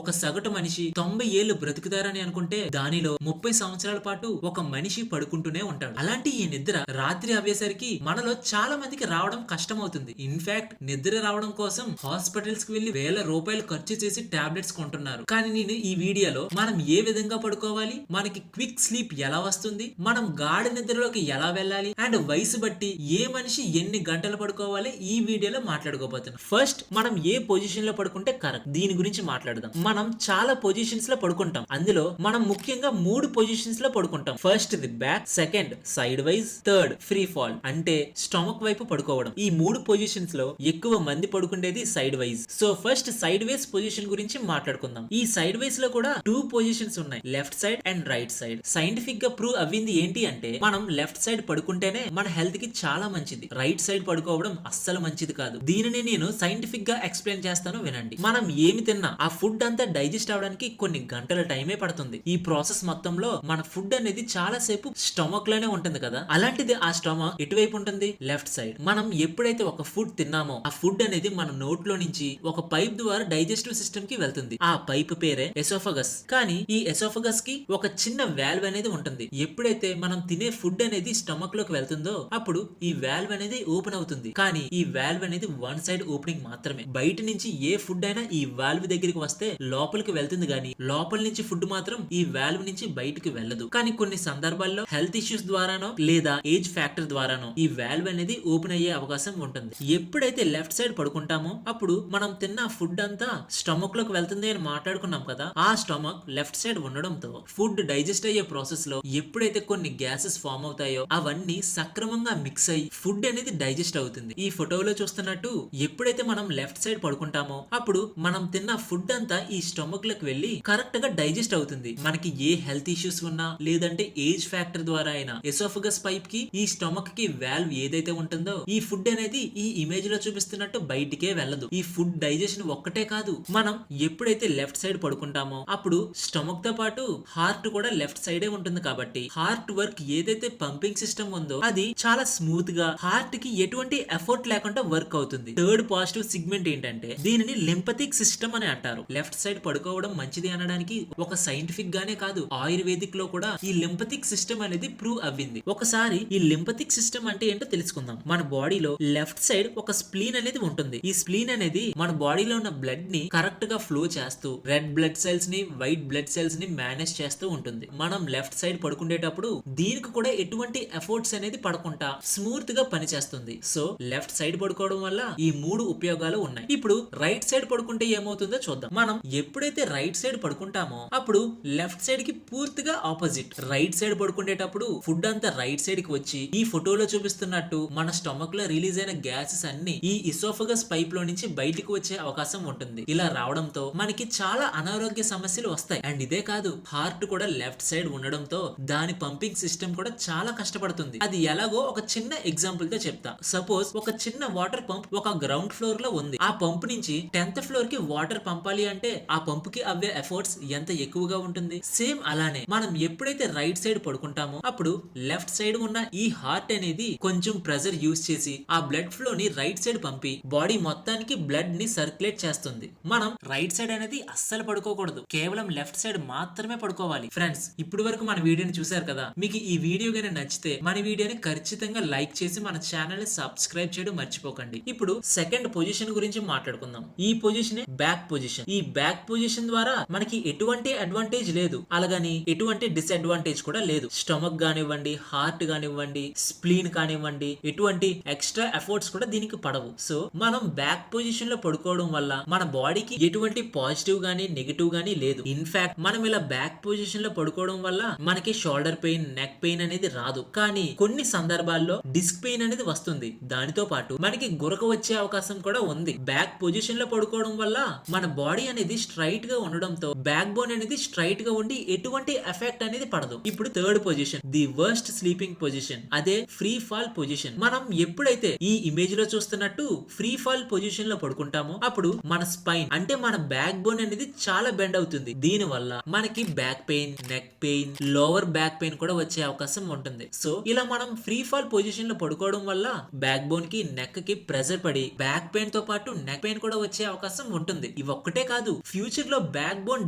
ఒక సగటు మనిషి 90 ఏళ్లు బ్రతుకుతారని అనుకుంటే దానిలో 30 సంవత్సరాల పాటు ఒక మనిషి పడుకుంటూనే ఉంటాడు. అలాంటి ఈ నిద్ర రాత్రి అయ్యేసరికి మనలో చాలా మందికి రావడం కష్టమవుతుంది. ఇన్ఫాక్ట్ నిద్ర రావడం కోసం హాస్పిటల్స్ కి వెళ్లి వేల రూపాయలు ఖర్చు చేసి టాబ్లెట్స్ కొంటున్నారు. కానీ నేను ఈ వీడియోలో మనం ఏ విధంగా పడుకోవాలి, మనకి క్విక్ స్లీప్ ఎలా వస్తుంది, మనం గాఢ నిద్రలోకి ఎలా వెళ్ళాలి అండ్ వయసు బట్టి ఏ మనిషి ఎన్ని గంటలు పడుకోవాలి ఈ వీడియోలో మాట్లాడుకోబోతున్నాం. ఫస్ట్ మనం ఏ పొజిషన్ లో పడుకుంటే కరెక్ట్, దీని గురించి మాట్లాడదాం. మనం చాలా పొజిషన్స్ లో పడుకుంటాం. అందులో మనం ముఖ్యంగా 3 పొజిషన్స్ లో పడుకుంటాం. First the back, second side wise, third free fall అంటే స్టమక్ వైపు పడుకోవడం. ఈ 3 పొజిషన్స్ లో ఎక్కువ మంది పడుకుండేది side wise. So first side wise position గురించి మాట్లాడుకుందాం. ఈ సైడ్ వైజ్ లో కూడా 2 పొజిషన్స్ ఉన్నాయి, left side and right side. Scientific గా ప్రూవ్ అవ్వింది ఏంటి అంటే మనం లెఫ్ట్ సైడ్ పడుకుంటేనే మన హెల్త్ కి చాలా మంచిది, రైట్ సైడ్ పడుకోవడం అస్సలు మంచిది కాదు. దీనిని నేను సైంటిఫిక్ గా ఎక్స్ప్లెయిన్ చేస్తాను, వినండి. మనం ఏమి తిన్నా ఆ ఫుడ్ అంతా డైజెస్ట్ అవడానికి కొన్ని గంటల టైమే పడుతుంది. ఈ ప్రాసెస్ మొత్తంలో మన ఫుడ్ అనేది చాలా సేపు స్టమక్ లోనే ఉంటుంది కదా. అలాంటిది ఆ స్టమక్ ఎటువైపు ఉంటుంది, లెఫ్ట్ సైడ్. మనం ఎప్పుడైతే ఒక ఫుడ్ తిన్నామో ఆ ఫుడ్ అనేది మన నోట్లో నుంచి ఒక పైప్ ద్వారా డైజెస్టివ్ సిస్టమ్ కి వెళ్తుంది. ఆ పైప్ పేరే ఎసోఫగస్. కానీ ఈ ఎసోఫగస్ కి ఒక చిన్న వాల్వ్ అనేది ఉంటుంది. ఎప్పుడైతే మనం తినే ఫుడ్ అనేది స్టమక్ లోకి వెళ్తుందో అప్పుడు ఈ వాల్వ్ అనేది ఓపెన్ అవుతుంది. కానీ ఈ వాల్వ్ అనేది వన్ సైడ్ ఓపెనింగ్ మాత్రమే. బయట నుంచి ఏ ఫుడ్ అయినా ఈ వాల్వ్ దగ్గరికి వస్తే లోపలికి వెళ్తుంది, గానీ లోపల నుంచి ఫుడ్ మాత్రం ఈ వాల్వ్ నుంచి బయటికి వెళ్ళదు. కానీ కొన్ని సందర్భాల్లో హెల్త్ ఇష్యూస్ ద్వారానో లేదా ఏజ్ ఫ్యాక్టర్ ద్వారానో ఈ వాల్వ్ అనేది ఓపెన్ అయ్యే అవకాశం ఉంటుంది. ఎప్పుడైతే లెఫ్ట్ సైడ్ పడుకుంటామో అప్పుడు మనం తిన్న ఫుడ్ అంతా స్టమక్ లోకి వెళ్తుంది అని మాట్లాడుకున్నాం కదా. ఆ స్టమక్ లెఫ్ట్ సైడ్ ఉండడంతో ఫుడ్ డైజెస్ట్ అయ్యే ప్రాసెస్ లో ఎప్పుడైతే కొన్ని గ్యాసెస్ ఫామ్ అవుతాయో అవన్నీ సక్రమంగా మిక్స్ అయ్యి ఫుడ్ అనేది డైజెస్ట్ అవుతుంది. ఈ ఫోటోలో చూస్తున్నట్టు ఎప్పుడైతే మనం లెఫ్ట్ సైడ్ పడుకుంటామో అప్పుడు మనం తిన్న ఫుడ్ అంతా ఈ స్టమక్ లోకి వెళ్లి కరెక్ట్ గా డైజెస్ట్ అవుతుంది. మనకి ఏ హెల్త్ ఇష్యూస్ ఉన్నా లేదంటే ఏజ్ ఫ్యాక్టర్ ద్వారా అయినా ఎసోఫగస్ పైప్ కి ఈ స్టమక్ కి వాల్వ్ ఏదైతే ఉంటుందో ఈ ఫుడ్ అనేది ఈ ఇమేజ్ లో చూపిస్తున్నట్టు బయటికే వెళ్ళదు. ఈ ఫుడ్ డైజెషన్ ఒక్కటే కాదు, మనం ఎప్పుడైతే లెఫ్ట్ సైడ్ పడుకుంటామో అప్పుడు స్టమక్ తో పాటు హార్ట్ కూడా లెఫ్ట్ సైడే ఉంటుంది. కాబట్టి హార్ట్ వర్క్ ఏదైతే పంపింగ్ సిస్టమ్ ఉందో అది చాలా స్మూత్ గా హార్ట్ కి ఎటువంటి ఎఫర్ట్ లేకుండా వర్క్ అవుతుంది. థర్డ్ పాజిటివ్ సిగ్మెంట్ ఏంటంటే దీనిని లింపథిక్ సిస్టమ్ అని అంటారు. లెఫ్ట్ సైడ్ పడుకోవడం మంచిది అనడానికి ఒక సైంటిఫిక్ గానే కాదు, ఆయుర్వేదిక్ లో కూడా ఈ లింపథిక్ సిస్టమ్ అనేది ప్రూవ్ అవ్వింది. ఒకసారి ఈ లింపథిక్ సిస్టమ్ అంటే ఏంటో తెలుసుకుందాం. మన బాడీలో లెఫ్ట్ సైడ్ ఒక స్ప్లీన్ అనేది ఉంటుంది. ఈ స్ప్లీన్ అనేది మన బాడీలో ఉన్న బ్లడ్ ని కరెక్ట్ గా ఫ్లో చేస్తూ రెడ్ బ్లడ్ సెల్స్ ని వైట్ బ్లడ్ సెల్స్ ని మేనేజ్ చేస్తూ ఉంటుంది. మనం లెఫ్ట్ సైడ్ పడుకునేటప్పుడు దీనికి కూడా ఎటువంటి ఎఫర్ట్స్ అనేది పడకుండా స్మూత్ గా పనిచేస్తుంది. సో లెఫ్ట్ సైడ్ పడుకోవడం వల్ల ఈ 3 ఉపయోగాలు ఉన్నాయి. ఇప్పుడు రైట్ సైడ్ పడుకుంటే ఏమవుతుందో చూద్దాం. మనం ఎప్పుడైతే రైట్ సైడ్ పడుకుంటామో అప్పుడు లెఫ్ట్ సైడ్ కి పూర్తిగా ఆపోజిట్. రైట్ సైడ్ పడుకునేటప్పుడు ఫుడ్ అంతా రైట్ సైడ్ కి వచ్చి ఈ ఫోటోలో చూపిస్తున్నట్టు మన స్టమక్ లో రిలీజ్ అయిన గ్యాసెస్ అన్ని ఈ ఇసోఫగస్ పైప్ లో నుంచి బయటికి వచ్చే అవకాశం ఉంటుంది. ఇలా రావడంతో మనకి చాలా అనారోగ్య సమస్యలు వస్తాయి. అండ్ ఇదే కాదు, హార్ట్ కూడా లెఫ్ట్ సైడ్ ఉండడంతో దాని పంపింగ్ సిస్టమ్ కూడా చాలా కష్టపడుతుంది. అది ఎలాగో ఒక చిన్న ఎగ్జాంపుల్ తో చెప్తా. సపోజ్ ఒక చిన్న వాటర్ పంప్ ఒక గ్రౌండ్ ఫ్లోర్ లో ఉంది. ఆ పంప్ నుంచి 10th ఫ్లోర్ కి వాటర్ పంపాలి అంటే ఆ పంప్ కి అవే ఎఫర్ట్స్ ఎంత ఎక్కువగా ఉంటుంది. సేమ్ అలానే మనం ఎప్పుడైతే రైట్ సైడ్ పడుకుంటామో అప్పుడు లెఫ్ట్ సైడ్ ఉన్న ఈ హార్ట్ అనేది కొంచెం ప్రెజర్ యూజ్ చేసి ఆ బ్లడ్ ఫ్లో ని రైట్ సైడ్ పంపి బాడీ మొత్తానికి బ్లడ్ ని సర్క్యులేట్ చేస్తుంది. మనం రైట్ సైడ్ అనేది అస్సలు పడుకోకూడదు, కేవలం లెఫ్ట్ సైడ్ మాత్రమే పడుకోవాలి. ఫ్రెండ్స్, ఇప్పుడు వరకు మన వీడియోని చూసారు కదా. మీకు ఈ వీడియో గానీ నచ్చితే మన వీడియోని ఖచ్చితంగా లైక్ చేసి మన ఛానల్ ని సబ్స్క్రైబ్ చేయడం మర్చిపోకండి. ఇప్పుడు సెకండ్ పొజిషన్ గురించి మాట్లాడుకుందాం. ఈ పొజిషన్ బ్యాక్ పొజిషన్. ఈ బ్యాక్ పొజిషన్ ద్వారా మనకి ఎటువంటి అడ్వాంటేజ్ లేదు, అలాగని ఎటువంటి డిసడ్వాంటేజ్ కూడా లేదు. స్టమక్ కానివ్వండి, హార్ట్ కానివ్వండి, స్ప్లీన్ కానివ్వండి, ఎటువంటి ఎక్స్ట్రా ఎఫర్ట్స్ కూడా దీనికి పడవు. సో మనం బ్యాక్ పొజిషన్ లో పడుకోవడం వల్ల మన బాడీకి ఎటువంటి పాజిటివ్ గానీ నెగిటివ్ గానీ లేదు. ఇన్ఫాక్ట్ మనం ఇలా బ్యాక్ పొజిషన్ లో పడుకోవడం వల్ల మనకి షోల్డర్ పెయిన్, నెక్ పెయిన్ అనేది రాదు. కానీ కొన్ని సందర్భాల్లో డిస్క్ పెయిన్ అనేది వస్తుంది. దానితో పాటు మనకి గురక వచ్చే అవకాశం కూడా ఉంది. బ్యాక్ పొజిషన్ లో పడుకోవడం వల్ల మన బాడీ అనేది స్ట్రైట్ గా ఉండడంతో బ్యాక్ బోన్ అనేది స్ట్రైట్ గా ఉండి ఎటువంటి ఎఫెక్ట్ అనేది పడదు. ఇప్పుడు third position, the worst sleeping position, అదే ఫ్రీ ఫాల్ పొజిషన్. మనం ఎప్పుడైతే ఈ ఇమేజ్ లో చూస్తున్నట్టు ఫ్రీ ఫాల్ పొజిషన్ లో పడుకుంటామో అప్పుడు మన స్పైన్ అంటే మన బ్యాక్ బోన్ అనేది చాలా బెండ్ అవుతుంది. దీని వల్ల మనకి back pain, neck pain, lower back pain కూడా వచ్చే అవకాశం ఉంటుంది. సో ఇలా మనం ఫ్రీ ఫాల్ పొజిషన్ లో పడుకోవడం వల్ల బ్యాక్ బోన్ కి, నెక్ కి ప్రెజర్ పడి బ్యాక్ పెయిన్ తో పాటు నెక్ పెయిన్ కూడా వచ్చే అవకాశం ఉంటుంది. ఇవి ఒక్కటే కాదు, ఫ్యూచర్ లో బ్యాక్ బోన్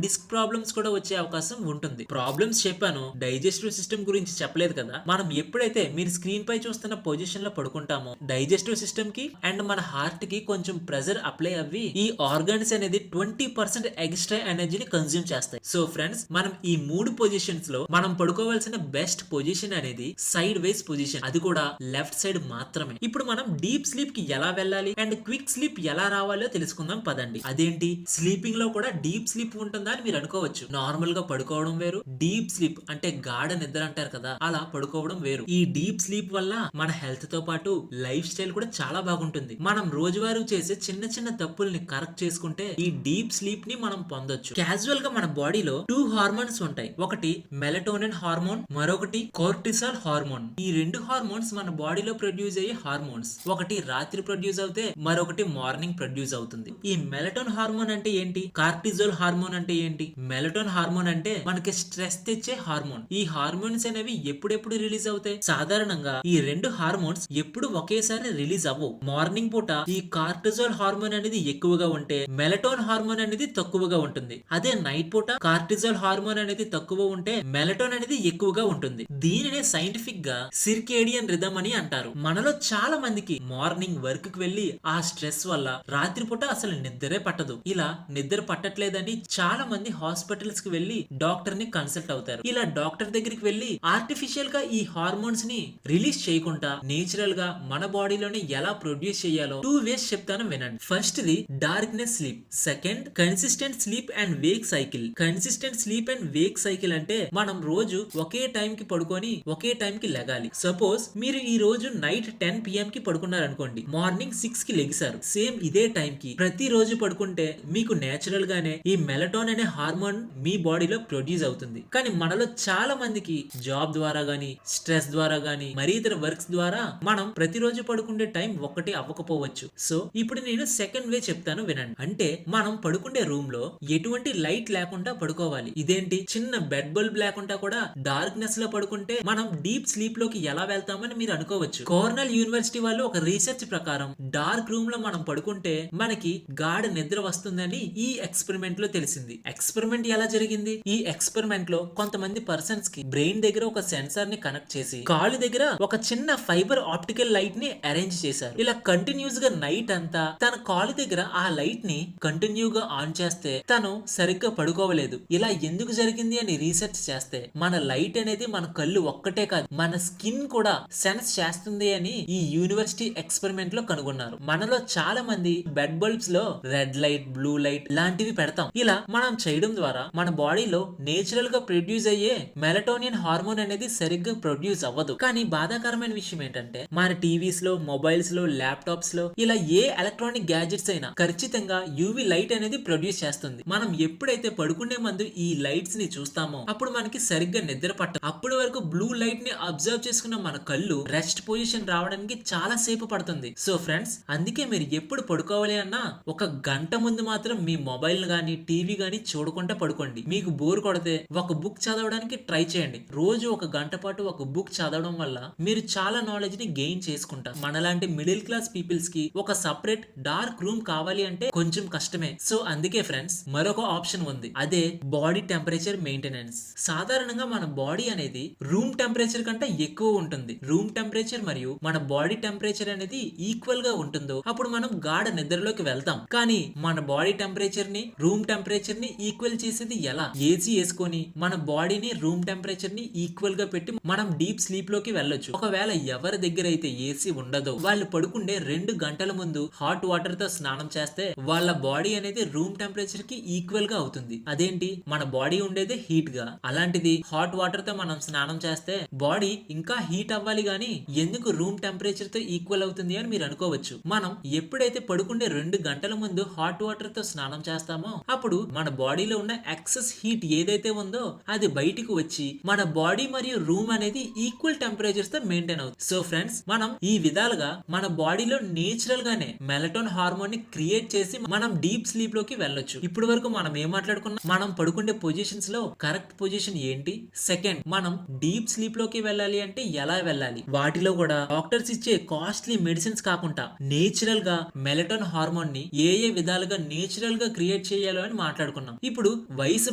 డిస్క్ ప్రాబ్లమ్స్ కూడా వచ్చే అవకాశం ఉంటుంది. ప్రాబ్లమ్స్ చెప్పాను, డైజెస్టివ్ సిస్టమ్ గురించి చెప్పలేదు కదా. మనం ఎప్పుడైతే మీరు స్క్రీన్ పై చూస్తున్న పొజిషన్ లో పడుకుంటామో డైజెస్టివ్ సిస్టమ్ కి అండ్ మన హార్ట్ కి కొంచెం ప్రెజర్ అప్లై అవ్వి ఈ ఆర్గాన్స్ అనేది 20% ఎక్స్ట్రా ఎనర్జీని కన్స్యూమ్ చేస్తాయి. సో ఫ్రెండ్స్, మనం ఈ 3 పొజిషన్స్ లో మనం పడుకోవాల్సిన బెస్ట్ పొజిషన్ అనేది సైడ్ వైజ్ పొజిషన్, అది కూడా లెఫ్ట్ సైడ్ మాత్రమే. ఇప్పుడు మనం డీప్ స్లీప్ కి ఎలా వెళ్ళాలి అండ్ క్విక్ స్లీప్ ఎలా రావాలో తెలుసుకుందాం పదండి. అదేంటి, స్లీపింగ్ లో కూడా డీప్ స్లీప్ ఉంటుందా అని మీరు అనుకోవచ్చు. నార్మల్ గా పడుకోవడం వేరు, డీప్ స్లీప్ అంటే గాఢ నిద్ర అంటారు కదా, అలా పడుకోవడం వేరు. ఈ డీప్ స్లీప్ వల్ల మన హెల్త్ తో పాటు లైఫ్ స్టైల్ కూడా చాలా బాగుంటుంది. మనం రోజువారీ చేసే చిన్న చిన్న తప్పుల్ని కరెక్ట్ చేసుకుంటే ఈ డీప్ స్లీప్ ని మనం పొందొచ్చు. క్యాజువల్ గా మన బాడీలో 2 హార్మోన్స్ ఉంటాయి. ఒకటి మెలటోనిన్ హార్మోన్, మరొకటి కార్టిసాల్ హార్మోన్. ఈ 2 హార్మోన్స్ మన బాడీలో ప్రొడ్యూస్ అయ్యే హార్మోన్స్. ఒకటి రాత్రి ప్రొడ్యూస్ అవుతే మరొకటి మార్నింగ్ ప్రొడ్యూస్ అవుతుంది. ఈ మెలటోన్ హార్మోన్ అంటే ఏంటి, కార్టిజోల్ హార్మోన్ అంటే ఏంటి? మెలటోన్ హార్మోన్ అంటే మనకి స్ట్రెస్ తెచ్చే హార్మోన్. ఈ హార్మోన్స్ అనేవి ఎప్పుడెప్పుడు రిలీజ్ అవుతాయి? సాధారణంగా ఈ 2 హార్మోన్స్ ఎప్పుడు ఒకేసారి రిలీజ్ అవ్వవు. మార్నింగ్ పూట ఈ కార్టిజోల్ హార్మోన్ అనేది ఎక్కువగా ఉంటే మెలటోన్ హార్మోన్ అనేది తక్కువగా ఉంటుంది. అదే నైట్ పూట కార్టిజోల్ హార్మోన్ అనేది తక్కువ ఉంటే మెలటోన్ అనేది ఎక్కువగా ఉంటుంది. దీనినే సైంటిఫిక్ గా సిర్కేడియన్ రిథమ్ అని అంటారు. మనలో చాలా మందికి మార్నింగ్ వర్క్ కి వెళ్లి ఆ స్ట్రెస్ వల్ల రాత్రిపూట అసలు నిద్రే పట్టదు. ఇలా నిద్ర పట్టట్లేదని చాలా మంది హాస్పిటల్స్ కి వెళ్లి డాక్టర్ ని కన్సల్ట్ అవుతారు. ఇలా డాక్టర్ దగ్గరికి వెళ్లి ఆర్టిఫిషియల్ గా ఈ హార్మోన్స్ ని రిలీజ్ చేయకుండా నేచురల్ గా మన బాడీలోనే ఎలా ప్రొడ్యూస్ చేయాలో 2 వేస్ చెప్తాను వినండి. First the darkness sleep, second consistent sleep and Wake cycle. Consistent sleep and Wake cycle అంటే మనం రోజు ఒకే టైం కి పడుకొని ఒకే టైం కి లెగాలి. సపోజ్ మీరు ఈ రోజు నైట్ 10 PM కి పడుకున్నారు అనుకోండి, మార్నింగ్ 6 కి లెగిసారు. సేమ్ ఇదే టైం కి ప్రతి రోజు పడుకుంటే మీకు నేచురల్ గానే ఈ మెలటోన్ అనే హార్మోన్ మీ బాడీలో ప్రొడ్యూస్ అవుతుంది. కానీ మనలో చాలా మందికి జాబ్ ద్వారా గానీ, స్ట్రెస్ ద్వారా గానీ, మరి ఇతర వర్క్స్ ద్వారా మనం ప్రతిరోజు పడుకుంటే టైం ఒక్కటి అవ్వకపోవచ్చు. సో ఇప్పుడు నేను సెకండ్ వే చెప్తాను వినండి. అంటే మనం పడుకుండే రూమ్ లో ఎటువంటి లైట్ లేకుండా పడుకోవాలి. ఇదేంటి, చిన్న బెడ్ బల్బ్ లేకుండా కూడా డార్క్నెస్ లో పడుకుంటే మనం డీప్ స్లీప్ లోకి ఎలా వెళ్తామని మీరు అనుకోవచ్చు. కార్నెల్ యూనివర్సిటీ వాళ్ళు ఒక రీసెర్చ్ ప్రకారం డార్క్ రూమ్ లో మనం పడుకుంటే మనకి గాఢ నిద్ర వస్తుందని ఈ ఎక్స్పెరిమెంట్ లో తెలిసింది. ఎక్స్పెరిమెంట్ ఎలా జరిగింది? ఈ ఎక్స్పెరిమెంట్ లో కొంతమంది పర్సన్స్ కి బ్రెయిన్ దగ్గర ఒక సెన్సార్ ని కనెక్ట్ చేసి కాలు దగ్గర ఒక చిన్న ఫైబర్ ఆప్టికల్ లైట్ ని అరేంజ్ చేశారు. ఇలా కంటిన్యూస్ గా నైట్ అంతా తన కాలు దగ్గర ఆ లైట్ ని కంటిన్యూ గా ఆన్ చేస్తే తను సరిగ్గా పడుకోవలేదు. ఇలా ఎందుకు జరిగింది అని రీసెర్చ్ చేస్తే మన లైట్ అనేది మన కళ్ళు ఒక్కటే కాదు, మన స్కిన్ కూడా సెన్స్ చేస్తుంది అని ఈ యూనివర్సిటీ ఎక్స్పెరిమెంట్ లో కనుగొన్నారు. మనలో చాలా మంది బెడ్ బల్బ్స్ లో రెడ్ లైట్, బ్లూ లైట్ లాంటివి పెడతాం. ఇలా మనం చేయడం ద్వారా మన బాడీలో నేచురల్ గా ప్రొడ్యూస్ అయ్యే మెలటోనిన్ హార్మోన్ అనేది సరిగ్గా ప్రొడ్యూస్ అవ్వదు. కానీ బాధాకరమైన విషయం ఏంటంటే మన టీవీస్ లో, మొబైల్స్ లో, ల్యాప్టాప్స్ లో ఇలా ఏ ఎలక్ట్రానిక్ గ్యాజెట్స్ అయినా ఖచ్చితంగా యూవి లైట్ అనేది ప్రొడ్యూస్ చేస్తుంది. మనం ఎప్పుడైతే పడుకునే ముందు ఈ లైట్స్ ని చూస్తామో అప్పుడు మనకి సరిగ్గా నిద్ర పట్టదు. అప్పటి వరకు బ్లూ లైట్ ని అబ్జర్వ్ చేసుకున్న మన కళ్ళు రెస్ట్ పొజిషన్ రావడానికి చాలా సేపు పడుతుంది. సో ఫ్రెండ్స్, అందుకే మీరు ఎప్పుడు పడుకోవాలి అన్నా ఒక గంట ముందు మాత్రం మీ మొబైల్ గానీ, టీవీ గానీ చూడకుండా పడుకోండి. మీకు బోర్ కొడితే ఒక బుక్ చదవడానికి ట్రై చేయండి. రోజు ఒక గంట పాటు ఒక బుక్ చదవడం వల్ల మీరు చాలా నాలెడ్జ్ ని గెయిన్ చేసుకుంటారు. మనలాంటి మిడిల్ క్లాస్ పీపుల్స్ కి ఒక సపరేట్ డార్క్ రూమ్ కావాలి అంటే కొంచెం కష్టమే. సో అందుకే ఫ్రెండ్స్, మరొక ఆప్షన్ ఉంది. అదే బాడీ టెంపరేచర్ మెయింటెనెన్స్. సాధారణంగా మన బాడీ అనేది రూమ్ టెంపరేచర్ కంటే ఎక్కువ ఉంటుంది. రూమ్ టెంపరేచర్ మరియు మన బాడీ టెంపరేచర్ అనేది ఈక్వల్ గా ఉంటుందో అప్పుడు మనం గాఢ నిద్రలోకి వెళ్తాం. కానీ మన బాడీ టెంపరేచర్ ని, రూమ్ టెంపరేచర్ ని ఈక్వల్ చేసేది ఎలా? ఏసీ వేసుకొని మన బాడీని, రూమ్ టెంపరేచర్ ని ఈక్వల్ గా పెట్టి మనం డీప్ స్లీప్ లోకి వెళ్ళొచ్చు. ఒకవేళ ఎవరి దగ్గర అయితే ఏసీ ఉండదో వాళ్ళు పడుకుండే 2 గంటల ముందు హాట్ వాటర్ తో స్నానం చేస్తే వాళ్ళ బాడీ అనేది రూమ్ టెంపరేచర్ కి ఈక్వల్ గా అవుతుంది. అదేంటి, మన బాడీ ఉండేదే హీట్ గా, అలాంటిది హాట్ వాటర్ తో మనం స్నానం చేస్తే బాడీ ఇంకా హీట్ అవ్వాలి గానీ ఎందుకు రూమ్ టెంపరేచర్ తో ఈక్వల్ అవుతుంది అని మీరు అనుకోవచ్చు. మనం ఎప్పుడైతే పడుకుండే 2 గంటల ముందు హాట్ వాటర్ తో స్నానం చేస్తామో అప్పుడు మన బాడీలో ఉన్న ఎక్సెస్ హీట్ ఏదైతే ఉందో అది బయటికి వచ్చి మన బాడీ మరియు రూమ్ అనేది ఈక్వల్ టెంపరేచర్స్ తో మెయింటైన్ అవుతుంది. సో ఫ్రెండ్స్, మనం ఈ విధాలుగా మన బాడీలో నేచురల్ గానే మెలటోన్ హార్మోన్ ని క్రియేట్ చేసి మనం డీప్ స్లీప్ లోకి వెళ్ళొచ్చు. ఇప్పటి వరకు మనం ఏం మాట్లాడుకున్నాం? మనం పడుకుండే పొజిషన్స్ లో కరెక్ట్ పొజిషన్ ఏంటి, సెకండ్ మనం డీప్ స్లీప్ లోకి వెళ్ళాలి అంటే ఎలా వెళ్ళాలి, వాటిలో కూడా డాక్టర్స్ ఇచ్చే కాస్ట్లీ మెడిసిన్స్ కాకుండా నేచురల్ గా మెలటోన్ హార్మోన్ ని ఏ విధాలుగా నేచురల్ గా క్రియేట్ చేయాలో అని మాట్లాడుకున్నాం. ఇప్పుడు వయసు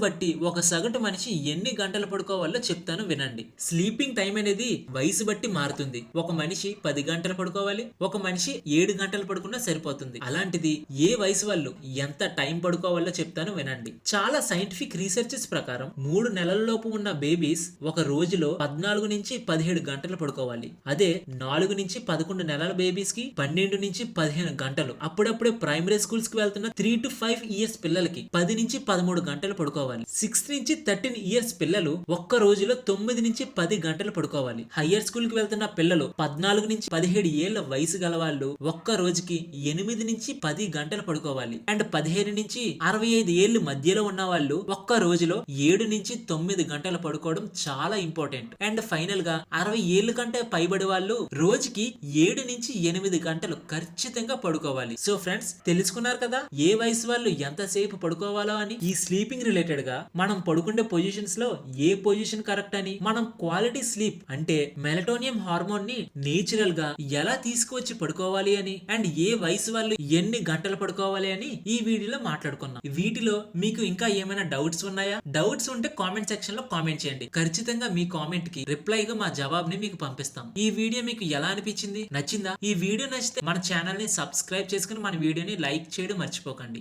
బట్టి ఒక సగటు మనిషి ఎన్ని గంటలు పడుకోవాలో చెప్తాను వినండి. స్లీపింగ్ టైం అనేది వయసు బట్టి మారుతుంది. ఒక మనిషి 10 గంటలు పడుకోవాలి, ఒక మనిషి 7 గంటలు పడుకున్నా సరిపోతుంది. అలాంటిది ఏ వయసు వాళ్ళు ఎంత టైం పడుకోవాలో చెప్తాను వినండి. చాలా సైంటిఫిక్ రీసెర్చెస్ ప్రకారం 3 నెలల్లోపు ఉన్న బేబీస్ ఒక రోజులో 14 నుంచి 17 గంటలు పడుకోవాలి. అదే 4 నుంచి 11 నెలల బేబీస్ కి 12 నుంచి 15 గంటలు. అప్పుడప్పుడే ప్రైమరీ స్కూల్స్ కి వెళ్తున్న 3 to 5 ఇయర్స్ పిల్లలకి 10 నుంచి 13 గంటలు పడుకోవాలి. 6 నుంచి 13 ఇయర్స్ పిల్లలు ఒక్క రోజులో 9 నుంచి 10 గంటలు పడుకోవాలి. హయ్యర్ స్కూల్ కి వెళ్తున్న పిల్లలు 14 నుంచి 17 ఏళ్ల వయసు గల వాళ్ళు ఒక్క రోజుకి 8 నుంచి 10 గంటలు పడుకోవాలి. అండ్ 15 నుంచి 65 ఏళ్లు మధ్యలో ఉన్న వాళ్ళు ఒక్క రోజులో 7 నుంచి 9 గంటలు పడుకోవడం చాలా ఇంపార్టెంట్. అండ్ ఫైనల్ గా 60 ఏళ్ల కంటే పైబడి వాళ్ళు రోజుకి 7 నుంచి 8 గంటలు ఖచ్చితంగా పడుకోవాలి. సో ఫ్రెండ్స్, తెలుసుకున్నారు కదా ఏ వయసు వాళ్ళు ఎంతసేపు పడుకోవాలో అని. ఈ స్లీపింగ్ రిలేటెడ్ గా మనం పడుకునే పొజిషన్స్ లో ఏ పొజిషన్ కరెక్ట్ అని, మనం క్వాలిటీ స్లీప్ అంటే మెలటోనియం హార్మోన్ ని నేచురల్ గా ఎలా తీసుకువచ్చి పడుకోవాలి అని, అండ్ ఏ వయసు వాళ్ళు ఎన్ని గంటలు పడుకోవాలి అని ఈ వీడియోలో మాట్లాడుకున్నాం. వీటిలో మీకు ఇంకా ఏమైనా డౌట్స్ ఉన్నాయా? డౌట్స్ ఉంటే కామెంట్ సెక్షన్ లో కామెంట్ చేయండి. ఖచ్చితంగా మీ కామెంట్ కి రిప్లైగా మా జవాబుని మీకు పంపిస్తాం. ఈ వీడియో మీకు ఎలా అనిపించింది? నచ్చిందా? ఈ వీడియో నచ్చితే మన ఛానల్ ని సబ్స్క్రైబ్ చేసుకుని మన వీడియోని లైక్ చేయడం మర్చిపోకండి.